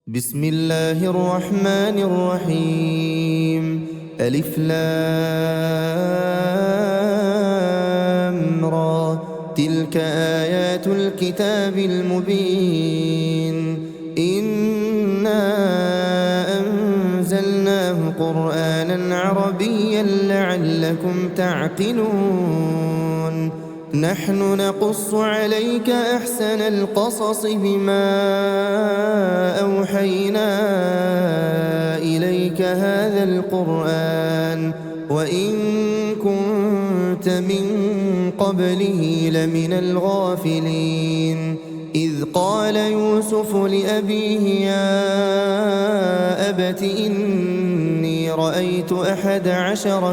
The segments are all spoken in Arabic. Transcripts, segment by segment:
بسم الله الرحمن الرحيم. ألف لام را. تلك آيات الكتاب المبين. إنا أنزلناه قرآنا عربيا لعلكم تعقلون. نحن نقص عليك أحسن القصص بما أوحينا إليك هذا القرآن وإن كنت من قبله لمن الغافلين. إذ قال يوسف لأبيه يا أبت إني رأيت 11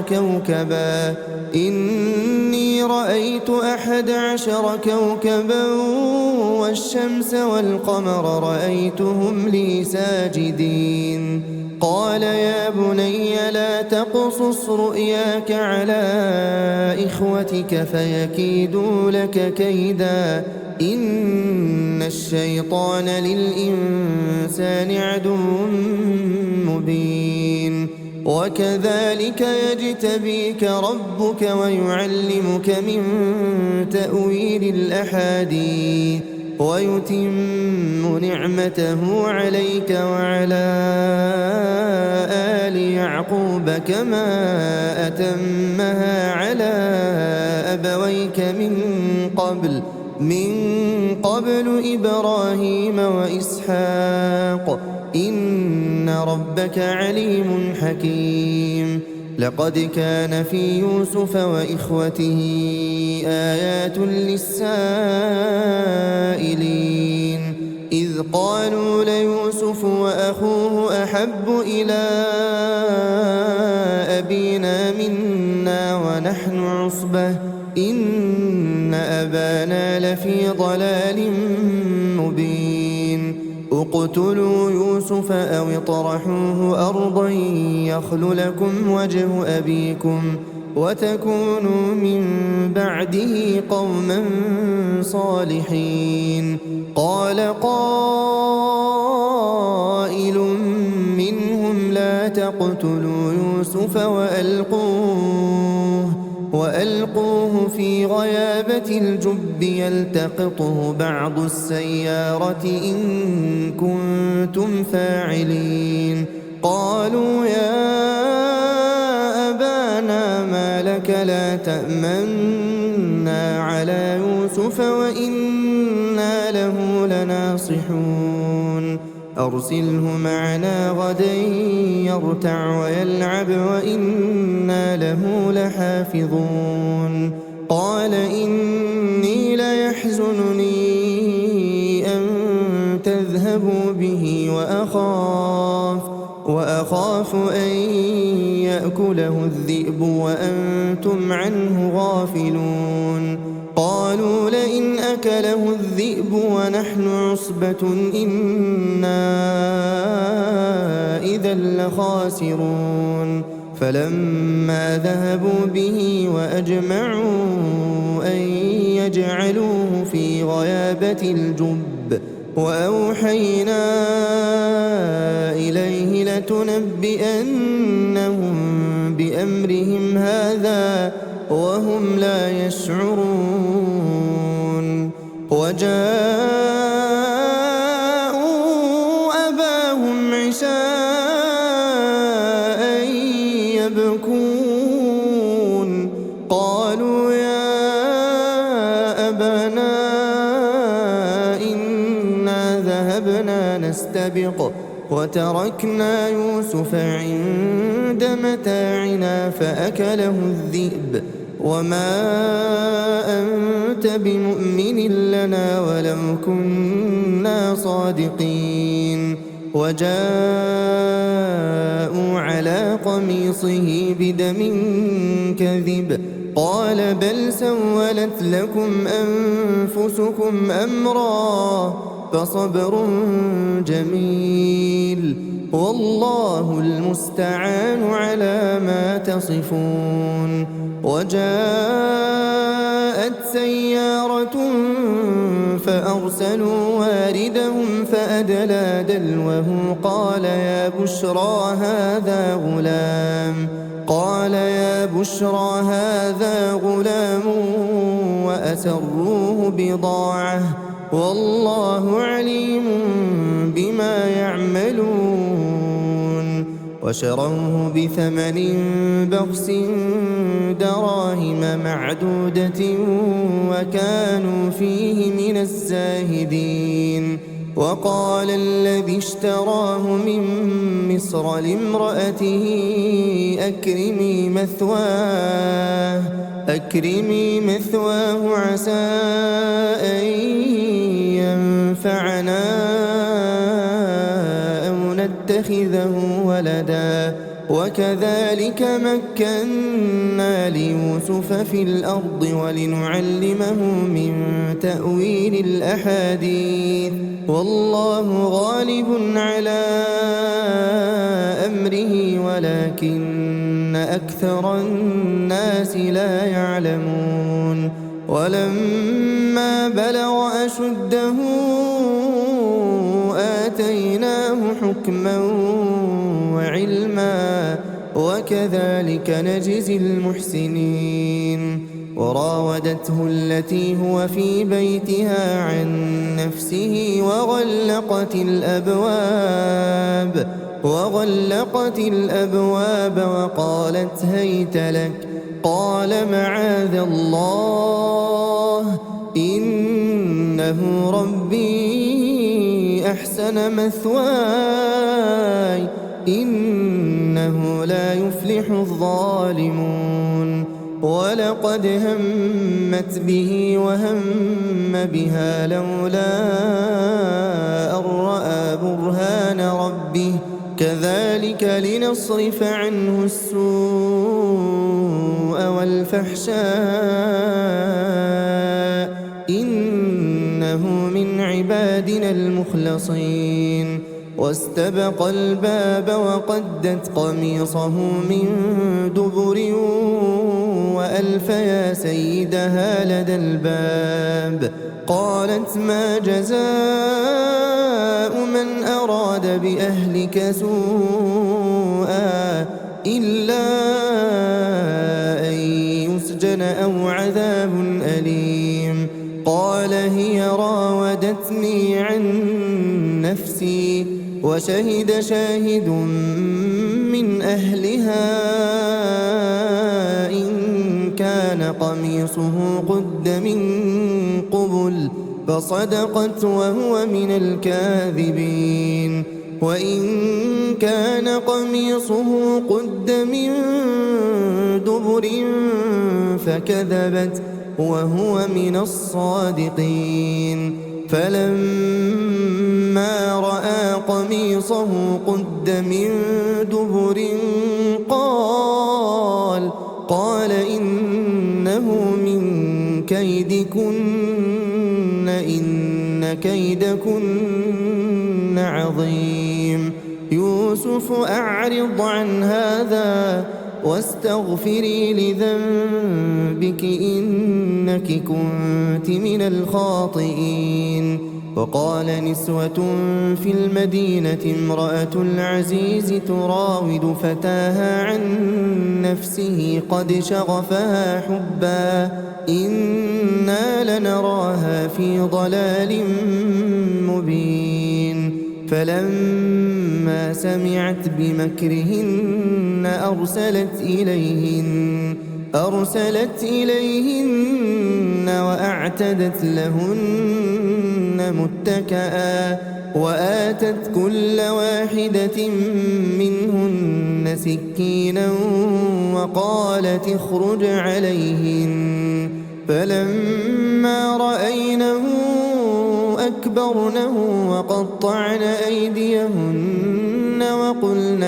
كوكبا والشمس والقمر رأيتهم لي ساجدين. قال يا بني لا تقصص رؤياك على إخوتك فيكيدوا لك كيدا إن الشيطان للإنسان عدو مبين. وكذلك يجتبيك ربك ويعلمك من تأويل الأحاديث ويتم نعمته عليك وعلى آل يعقوب كما أتمها على أبويك من قبل إبراهيم وإسحاق إن ربك عليم حكيم. لقد كان في يوسف وإخوته آيات للسائلين إذ قالوا ليوسف وأخوه أحب إلى أبينا منا ونحن عصبة إن أبانا لفي ضلال مبين. اقتلوا يوسف أو اطرحوه أرضا يخل لكم وجه أبيكم وتكونوا من بعده قوما صالحين. قال قائل منهم لا تقتلوا يوسف وألقوه في غيابة الجب يلتقطه بعض السيارة إن كنتم فاعلين. قالوا يا أبانا ما لك لا تأمنا على يوسف وإنا له لناصحون. أرسله معنا غدا يرتع ويلعب وإنا له لحافظون. قال إني ليحزنني أن تذهبوا به وأخاف أن يأكله الذئب وأنتم عنه غافلون. قالوا لئن أكله الذئب ونحن عصبة إنا إذا لخاسرون. فلما ذهبوا به وأجمعوا أن يجعلوه في غيابة الجب وأوحينا إليه لتنبئنهم بأمرهم هذا وهم لا يشعرون. وجاءوا أباهم عشاء يبكون. قالوا يا أبانا إنا ذهبنا نستبق وتركنا يوسف عند متاعنا فأكله الذئب وما أنت بمؤمن لنا ولو كنا صادقين. وجاءوا على قميصه بدم كذب قال بل سولت لكم أنفسكم أمرا فصبر جميل والله المستعان على ما تصفون. وجاءت سيارة فأرسلوا واردهم فأدلى فأدلى دلوه قال يا بشرى هذا غلام وأسروه بضاعة والله عليم بما يعملون وشروه بثمن بخس دراهم معدودة وكانوا فيه من الزاهدين. وقال الذي اشتراه من مصر لامرأته أكرمي مثواه عسى أن ينفعنا أو نتخذه ولدا وكذلك مكنا ليوسف في الأرض ولنعلمه من تأويل الأحاديث والله غالب على أمره ولكن أكثر الناس لا يعلمون. ولما بلغ أشده آتيناه حكما وعلما وكذلك نجزي المحسنين. وراودته التي هو في بيتها عن نفسه وغلقت الأبواب وقالت هيت لك قال معاذ الله إنه ربي أحسن مثواي إنه لا يفلح الظالمون. ولقد همت به وهم بها لولا أن رأى برهان ربه كذلك لنصرف عنه السوء والفحشاء إنه من عبادنا المخلصين. واستبق الباب وقدت قميصه من دبر وألف يا سيدها لدى الباب قالت ما جزاء من أراد بأهلك سوءا إلا أن يسجن أو عذاب أليم. قال هي راودتني عن نفسي وشهد شاهد من أهلها إن كان قميصه قد من قبل فصدقت وهو من الكاذبين وإن كان قميصه قد من دبر فكذبت وهو من الصادقين. فلما رأى قميصه قد من دبر قال إنه من كيدكن إن كيدكن عظيم. يوسف أعرض عن هذا واستغفري لذنبك إنك كنت من الخاطئين. وقال نسوة في المدينة امرأة العزيز تراود فتاها عن نفسه قد شغفها حبا إنا لنراها في ضلال مبين. فلما سمعت بمكرهن أرسلت إليهن وأعتدت لهن متكئا وآتت كل واحدة منهن سكينا وقالت اخرج عليهن. فلما رأينه أكبرنه وقطعن أيديهن وقلن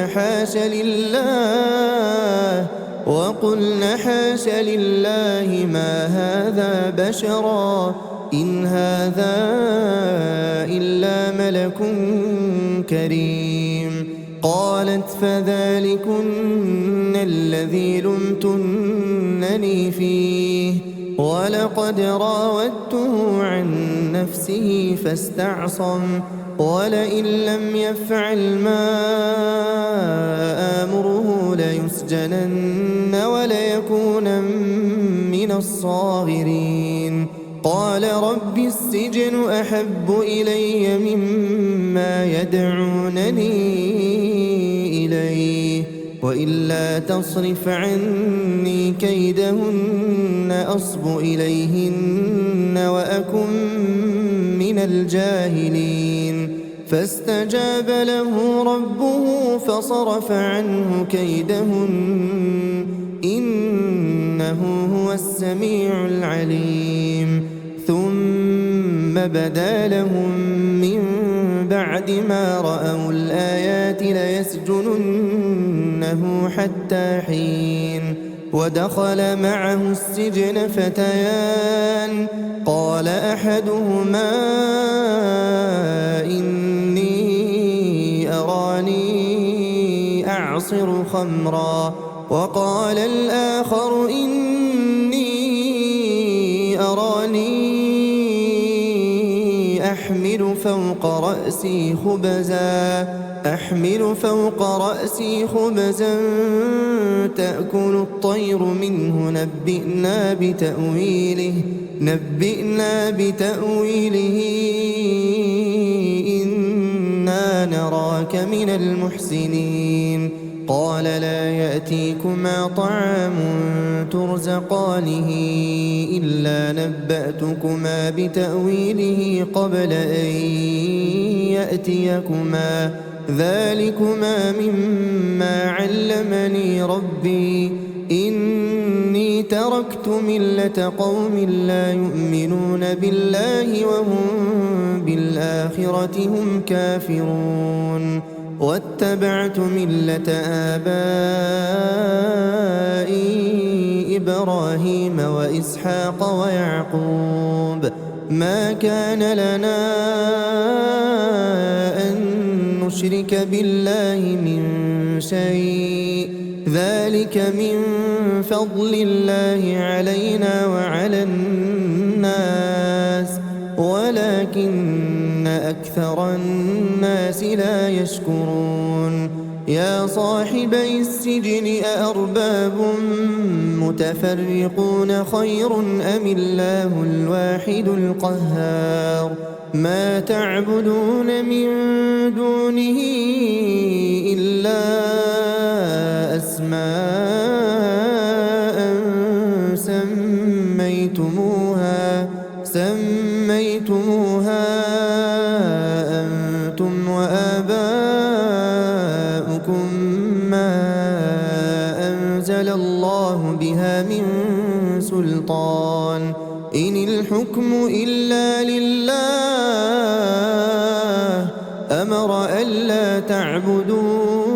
حاش لله ما هذا بشرا إن هذا إلا ملك كريم. قالت فذلكن الذي لمتنني فيه ولقد راودته عن نفسه فاستعصم ولئن لم يفعل ما آمره ليسجنن وليكونن من الصاغرين. قال رب السجن أحب إلي مما يدعونني إليه وإلا تصرف عني كيدهن أصب إليهن وأكن من الجاهلين. فاستجاب له ربه فصرف عنه كيدهن إنه هو السميع العليم. ثم بدا لهم من بعد ما رأوا الآيات ليسجننه حتى حين. ودخل معه السجن فتيان قال أحدهما إني أراني أعصر خمرا وقال الآخر إني أراني أحمل فوق رأسي خبزا تأكل الطير منه نبئنا بتأويله إنا نراك من المحسنين. قال لا يأتيكما طعام ترزقانه إلا نبأتكما بتأويله قبل أن يأتيكما ذلكما مما علمني ربي إني تركت ملة قوم لا يؤمنون بالله وهم بالآخرة هم كافرون واتبعت ملة آبائي إبراهيم وإسحاق ويعقوب ما كان لنا أن نشرك بالله من شيء ذلك من فضل الله علينا وعلى الناس ولكن أكثر الناس لا يشكرون. يا صاحبي السجن أأرباب متفرقون خير أم الله الواحد القهار ما تعبدون من دونه إلا أسماء سميتموها أنتم وآباؤكم ما أنزل الله بها من سلطان إن الحكم إلا لله أمر ألا تعبدوا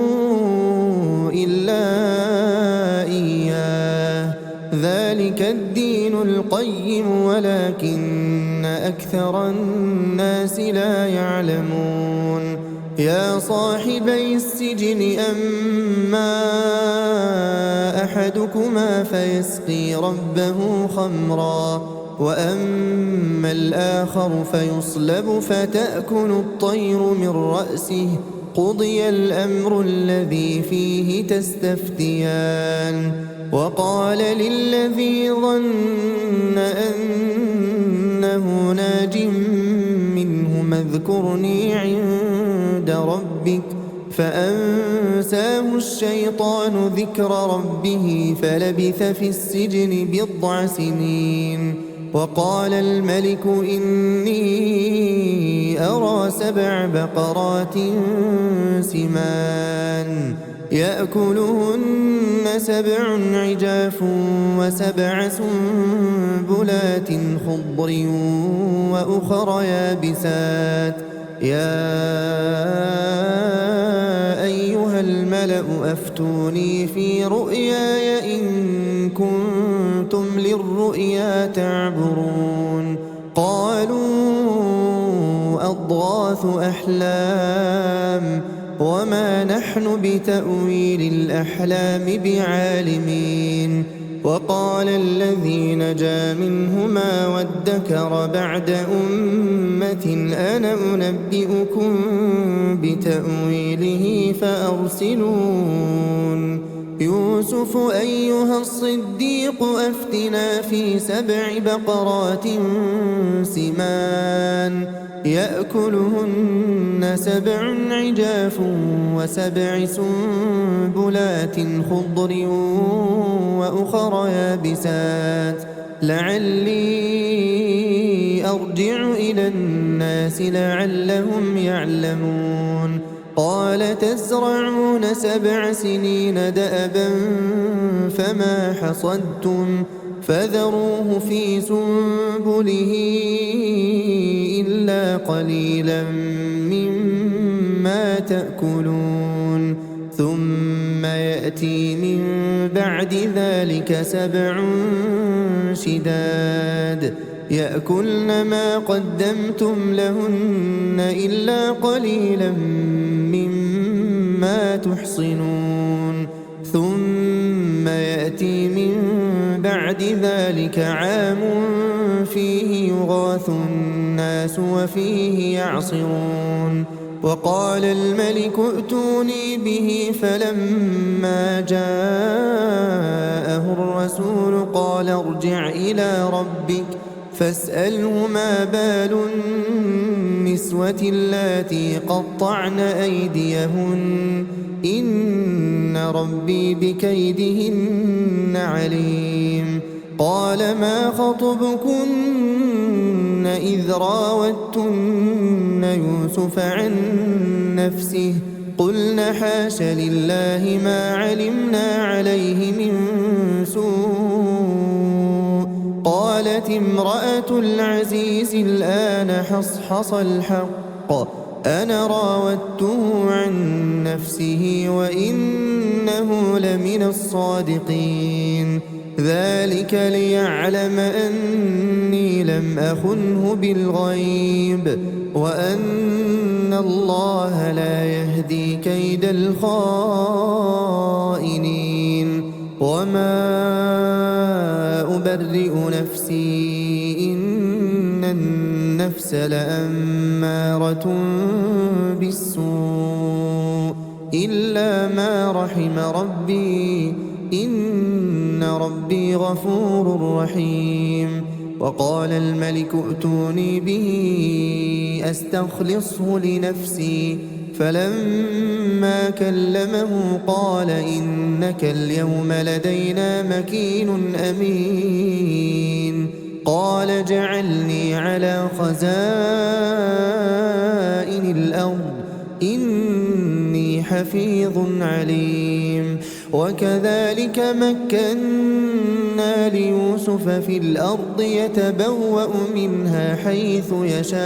إلا إياه ذلك الدين القيم ولكن أكثر الناس لا يعلمون. يا صاحبي السجن أما أحدكما فيسقي ربه خمرا وأما الآخر فيصلب فتأكل الطير من رأسه قضي الأمر الذي فيه تستفتيان. وقال للذي ظن أنه ناج منهما اذكرني عند ربك فأنساه الشيطان ذكر ربه فلبث في السجن 9 سنين. وقال الملك إني أرى 7 بقرات سمان يأكلهن 7 عجاف و7 سنبلات خضر وأخر يابسات يا أيها الملأ أفتوني في رؤياي إن كنتم للرؤيا تعبرون. قالوا أضغاث أحلام وما نحن بتأويل الأحلام بعالمين وقال الذي نجا منهما وادكر بعد أمة أنا أنبئكم بتأويله فأرسلون يوسف أيها الصديق أفتنا في 7 بقرات سمان يأكلهن 7 عجاف و7 سنبلات خضر وأخر يابسات لعلي أرجع إلى الناس لعلهم يعلمون قال تزرعون 7 سنين دأبا فما حصدتم فذروه في سنبله إلا قليلا مما تأكلون ثم يأتي من بعد ذلك 7 شداد يأكلن ما قدمتم لهن إلا قليلا مما تحصنون ثم يأتي من بعد ذلك عام فيه يغاث الناس وفيه يعصرون وقال الملك ائتوني به فلما جاءه الرسول قال ارجع إلى ربك فاسأله ما بال النسوة اللاتي قطعن أيديهن إن ربي بكيدهن عليم قال ما خطبكن إذ راوتن يوسف عن نفسه قلنا حاش لله ما علمنا عليه من سوء قالت امرأة العزيز الآن حصحص الحق أنا راودته عن نفسه وإنه لمن الصادقين ذلك ليعلم أني لم أخنه بالغيب وأن الله لا يهدي كيد الخائنين وما أبرئ نفسي إن النفس لأمارة بالسوء إلا ما رحم ربي إن ربي غفور رحيم وقال الملك ائتوني به أستخلصه لنفسي فلما كلمه قال إنك اليوم لدينا مكين أمين قال اجعلني على خزائن الأرض إني حفيظ عليم وكذلك مكنا ليوسف في الأرض يتبوأ منها حيث يشاء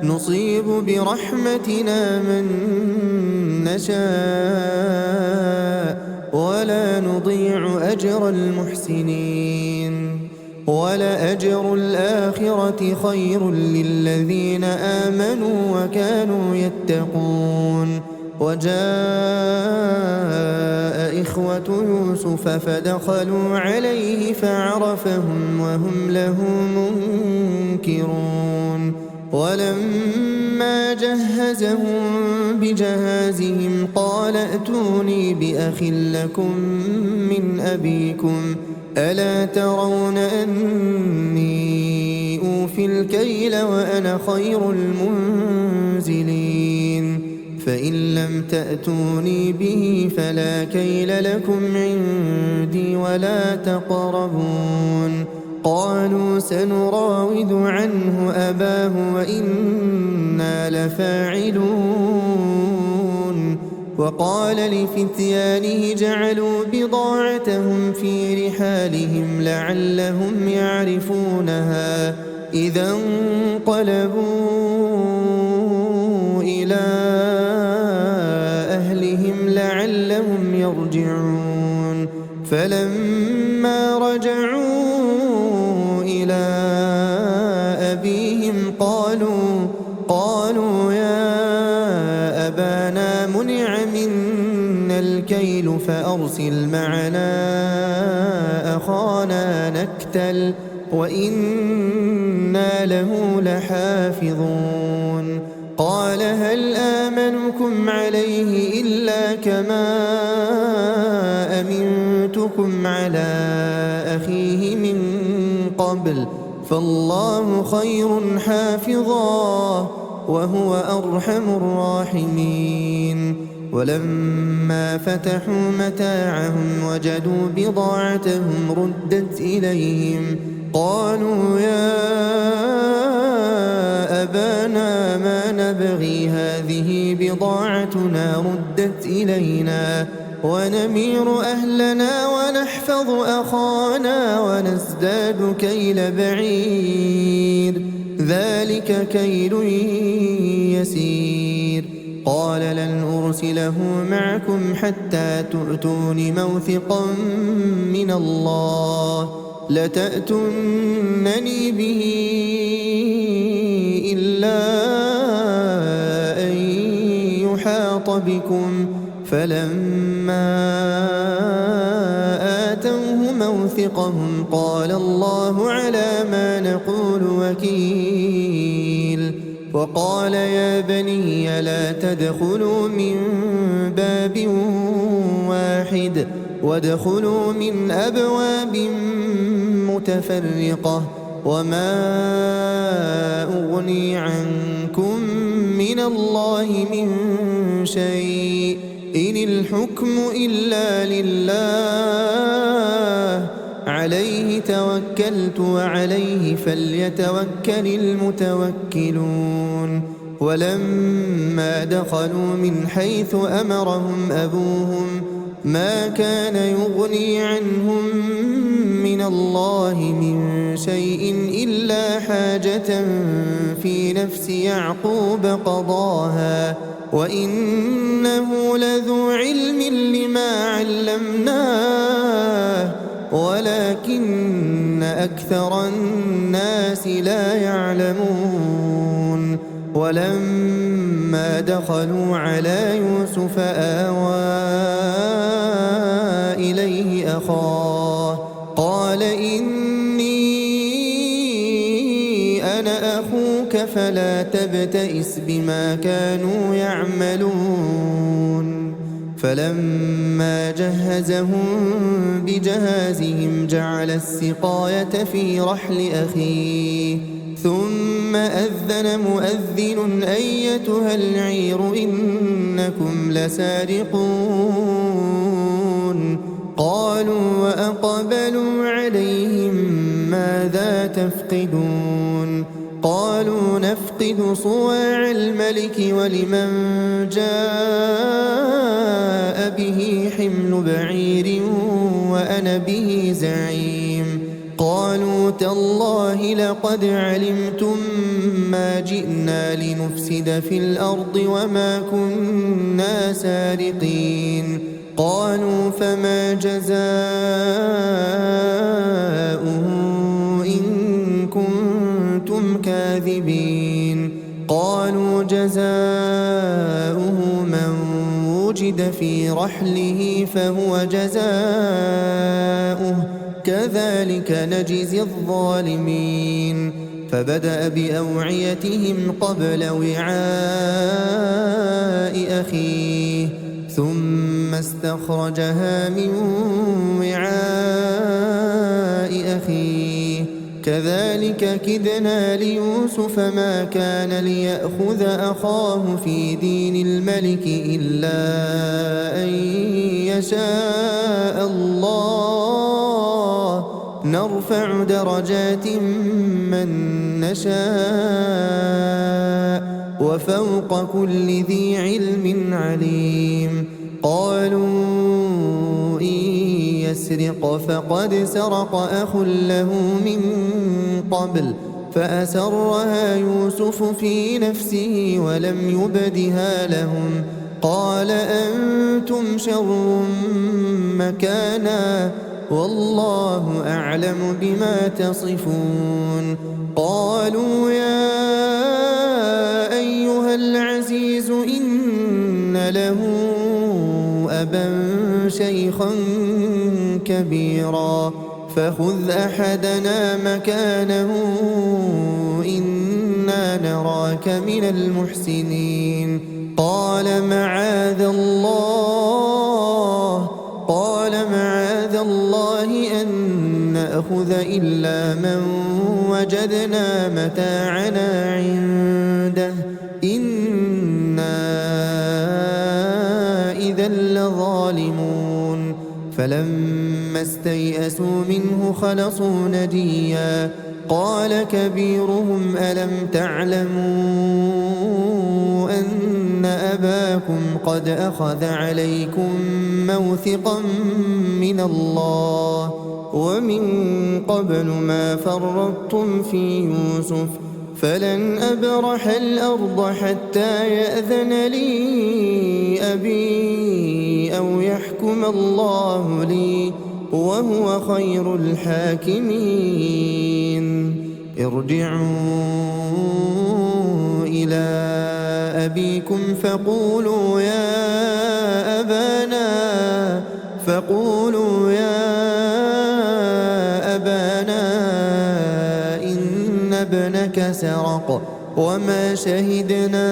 نصيب برحمتنا من نشاء ولا نضيع أجر المحسنين ولأجر الآخرة خير للذين آمنوا وكانوا يتقون وجاء إخوة يوسف فدخلوا عليه فعرفهم وهم له منكرون ولما جهزهم بجهازهم قال ائتوني بأخ لكم من أبيكم ألا ترون أني أوفي الكيل وأنا خير المنزلين فإن لم تأتوني به فلا كيل لكم عندي ولا تقربون قالوا سنراود عنه أباه وإنا لفاعلون وقال لفتيانه جعلوا بضاعتهم في رحالهم لعلهم يعرفونها إذا انقلبوا إلى أهلهم لعلهم يرجعون فلما رجعوا إلى أبيهم قالوا يا الكيل فأرسل معنا أخانا نكتل وإنا له لحافظون قال هل آمنكم عليه إلا كما أمنتكم على أخيه من قبل فالله خير حافظا وهو أرحم الراحمين ولما فتحوا متاعهم وجدوا بضاعتهم ردت إليهم قالوا يا أبانا ما نبغي هذه بضاعتنا ردت إلينا ونمير أهلنا ونحفظ أخانا ونزداد كيل بعير ذلك كيل يسير قال لن أرسله معكم حتى تؤتون موثقا من الله لتأتونني به إلا أن يحاط بكم فلما آتوه موثقهم قال الله على ما نقول وكيل وقال يا بني لا تدخلوا من باب واحد وادخلوا من أبواب متفرقة وما أغني عنكم من الله من شيء إن الحكم إلا لله عليه توكلت وعليه فليتوكل المتوكلون ولما دخلوا من حيث أمرهم أبوهم ما كان يغني عنهم من الله من شيء إلا حاجة في نفس يعقوب قضاها وإنه لذو علم لما علمناه ولكن أكثر الناس لا يعلمون ولما دخلوا على يوسف آوى إليه أخاه قال إني أنا أخوك فلا تبتئس بما كانوا يعملون فلما جهزهم بجهازهم جعل السقاية في رحل أخيه ثم أذن مؤذن أيتها العير إنكم لسارقون قالوا وأقبلوا عليهم ماذا تفقدون قالوا نفقد صواع الملك ولمن جاء به حمل بعير وأنا به زعيم قالوا تالله لقد علمتم ما جئنا لنفسد في الأرض وما كنا سارقين قالوا فما جزاؤه إن كنتم كاذبين قالوا جزاؤه من وجد في رحله فهو جزاؤه كذلك نجزي الظالمين فبدأ بأوعيتهم قبل وعاء أخيه ثم استخرجها من وعاء أخيه كذلك كدنا ليوسف ما كان ليأخذ أخاه في دين الملك إلا أن يشاء الله نرفع درجات من نشاء وفوق كل ذي علم عليم قالوا إن يسرق فقد سرق أخ له من قبل فأسرها يوسف في نفسه ولم يبدها لهم قال أنتم شر مكانا والله أعلم بما تصفون قالوا يا أيها العزيز إن له أبا شيخا كبيرا فخذ أحدنا مكانه إنا نراك من المحسنين. قال معاذ الله أن نأخذ إلا من وجدنا متاعنا عنده إنا إذا لظالمون. فلما استيئسوا منه خلصوا نجيا قال كبيرهم ألم تعلموا أن أباكم قد أخذ عليكم موثقا من الله ومن قبل ما فرطتم في يوسف فلن أبرح الأرض حتى يأذن لي أبي أو يحكم الله لي وهو خير الحاكمين. ارجعوا إلى أبيكم فقولوا يا أبانا إن ابنك سرق وما شهدنا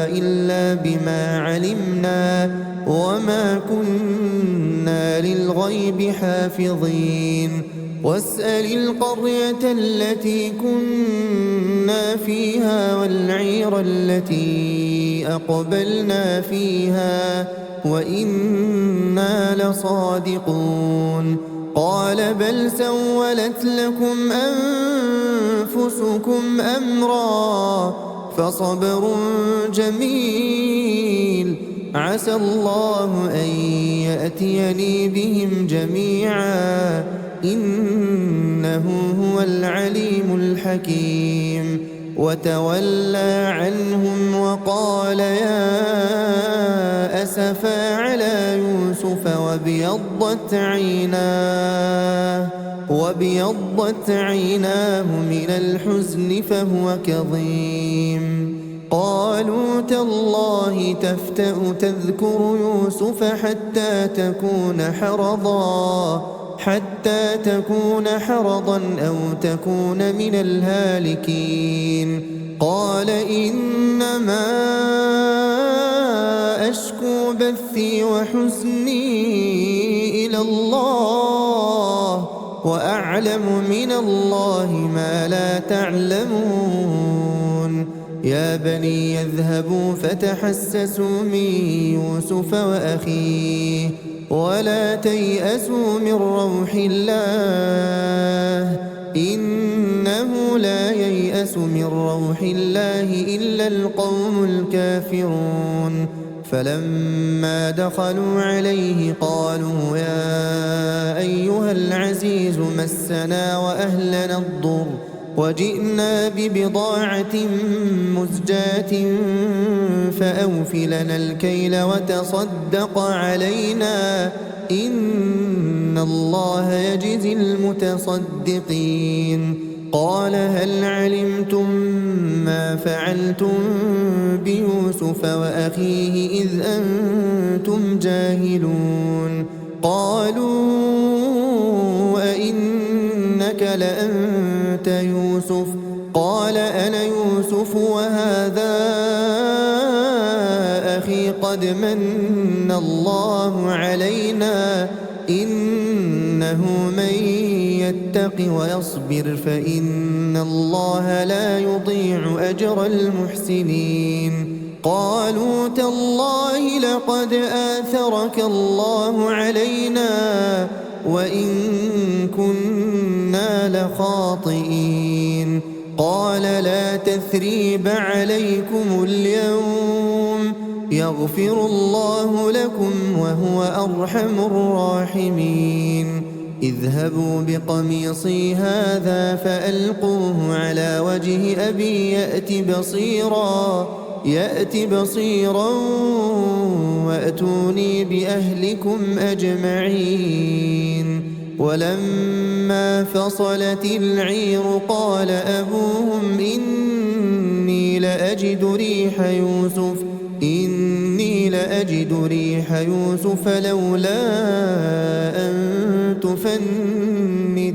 إلا بما علمنا وما كنا للغيب حافظين. واسأل القرية التي كنا فيها والعير التي أقبلنا فيها وإنا لصادقون. قال بل سولت لكم أنفسكم أمرا فصبر جميل عسى الله أن يأتيني بهم جميعا إنه هو العليم الحكيم. وتولى عنهم وقال يا أسفا على يوسف وابيضت عيناه من الحزن فهو كظيم. قالوا تالله تفتأ تذكر يوسف حتى تكون حرضا أو تكون من الهالكين. قال إنما أشكو بثي وحزني إلى الله وأعلم من الله ما لا تعلمون. يا بني يذهبوا فتحسسوا من يوسف وأخيه ولا تيأسوا من روح الله إنه لا ييأس من روح الله إلا القوم الكافرون. فلما دخلوا عليه قالوا يا أيها العزيز مسنا وأهلنا الضر وجئنا ببضاعة مزجاة فأوف لنا الكيل وتصدق علينا إن الله يجزي المتصدقين. قال هل علمتم ما فعلتم بيوسف وأخيه إذ أنتم جاهلون؟ قالوا أئنك لأنت يوسف؟ قال أنا يوسف وهذا أخي قد من الله علينا إنه من يتق ويصبر فإن الله لا يضيع أجر المحسنين. قالوا تالله لقد آثرك الله علينا وإن كنا لخاطئين. قال لا تثريب عليكم اليوم يغفر الله لكم وهو أرحم الراحمين. اذهبوا بقميصي هذا فألقوه على وجه أبي يأت بصيرا وأتوني بأهلكم أجمعين. ولما فصلت العير قال أبوهم إني لأجد ريح يوسف لأجد ريح يوسف لولا أن تفندون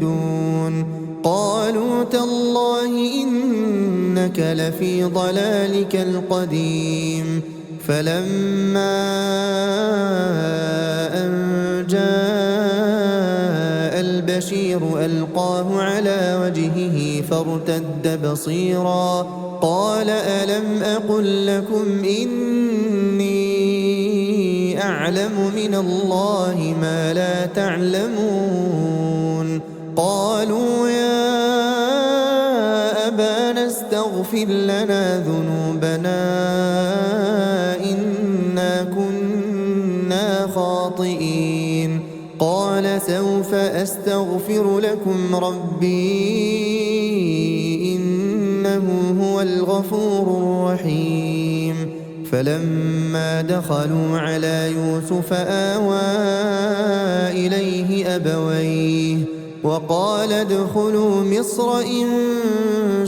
قالوا تالله إنك لفي ضلالك القديم فلما أن جاء البشير ألقاه على وجهه فارتد بصيرا قال ألم أقل لكم إني أعلم من الله ما لا تعلمون قالوا يا أبانا استغفر لنا ذنوبنا إنا كنا خاطئين قال سوف أستغفر لكم ربي إنه هو الغفور الرحيم فلما دخلوا على يوسف آوى إليه أبويه وقال ادخلوا مصر إن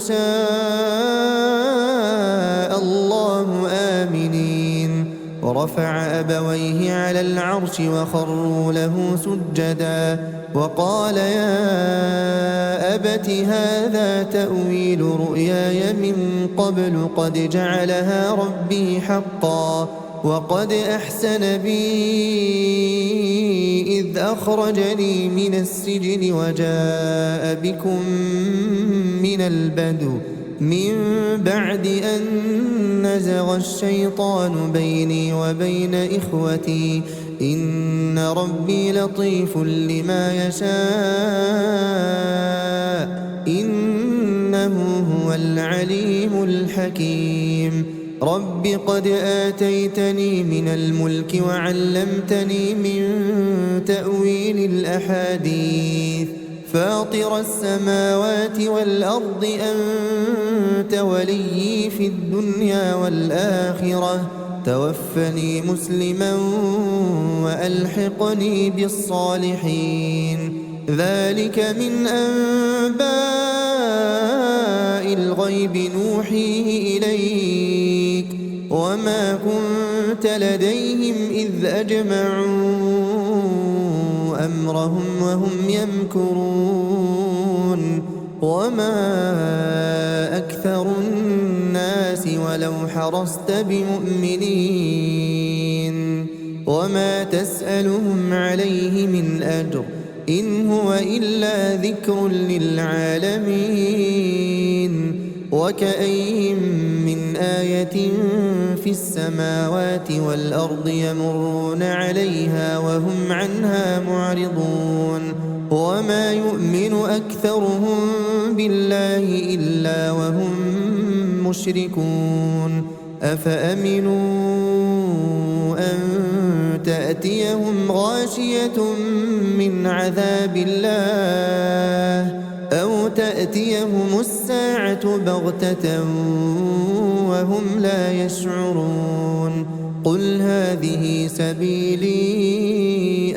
شاء الله آمنين ورفع أبويه على العرش وخروا له سجدا وقال يا أبت هذا تأويل رؤياي من قبل قد جعلها ربي حقا وقد أحسن بي إذ أخرجني من السجن وجاء بكم من البدو من بعد أن نزغ الشيطان بيني وبين إخوتي إن ربي لطيف لما يشاء إنه هو العليم الحكيم رب قد آتيتني من الملك وعلمتني من تأويل الأحاديث فاطر السماوات والأرض أنت وليي في الدنيا والآخرة توفني مسلما وألحقني بالصالحين ذلك من أنباء الغيب نوحيه إليك وما كنت لديهم إذ أجمعوا أمرهم وهم يمكرون وما أكثر الناس ولو حرصت بمؤمنين وما تسألهم عليه من أجر إن هو إلا ذكر للعالمين وكأين من آية في السماوات والأرض يمرون عليها وهم عنها معرضون وما يؤمن أكثرهم بالله إلا وهم مشركون أفأمنوا أن تأتيهم غاشية من عذاب الله أو تأتيهم الساعة بغتة وهم لا يشعرون قل هذه سبيلي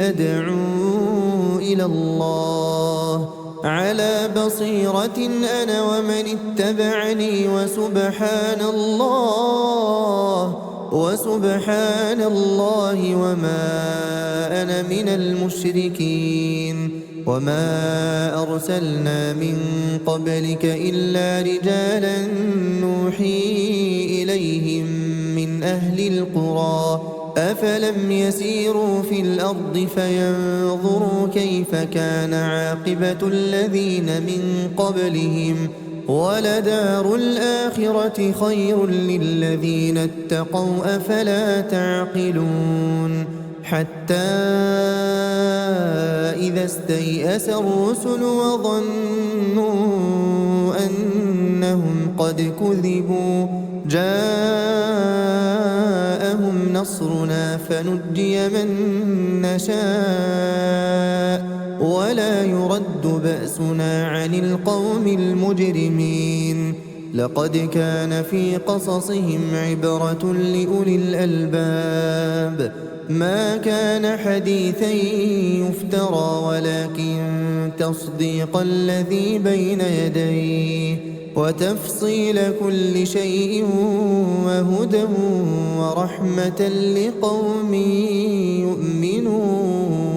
أدعو إلى الله على بصيرة أنا ومن اتبعني وسبحان الله وما أنا من المشركين وما أرسلنا من قبلك إلا رجالا نوحي إليهم من أهل القرى أفلم يسيروا في الأرض فينظروا كيف كان عاقبة الذين من قبلهم ولدار الآخرة خير للذين اتقوا أفلا تعقلون حتى إذا استيأس الرسل وظنوا أنهم قد كذبوا جاءهم نصرنا فنجي من نشاء ولا يرد بأسنا عن القوم المجرمين لقد كان في قصصهم عبرة لأولي الألباب ما كان حديثا يفترى ولكن تصديق الذي بين يديه وتفصيل كل شيء وهدى ورحمة لقوم يؤمنون.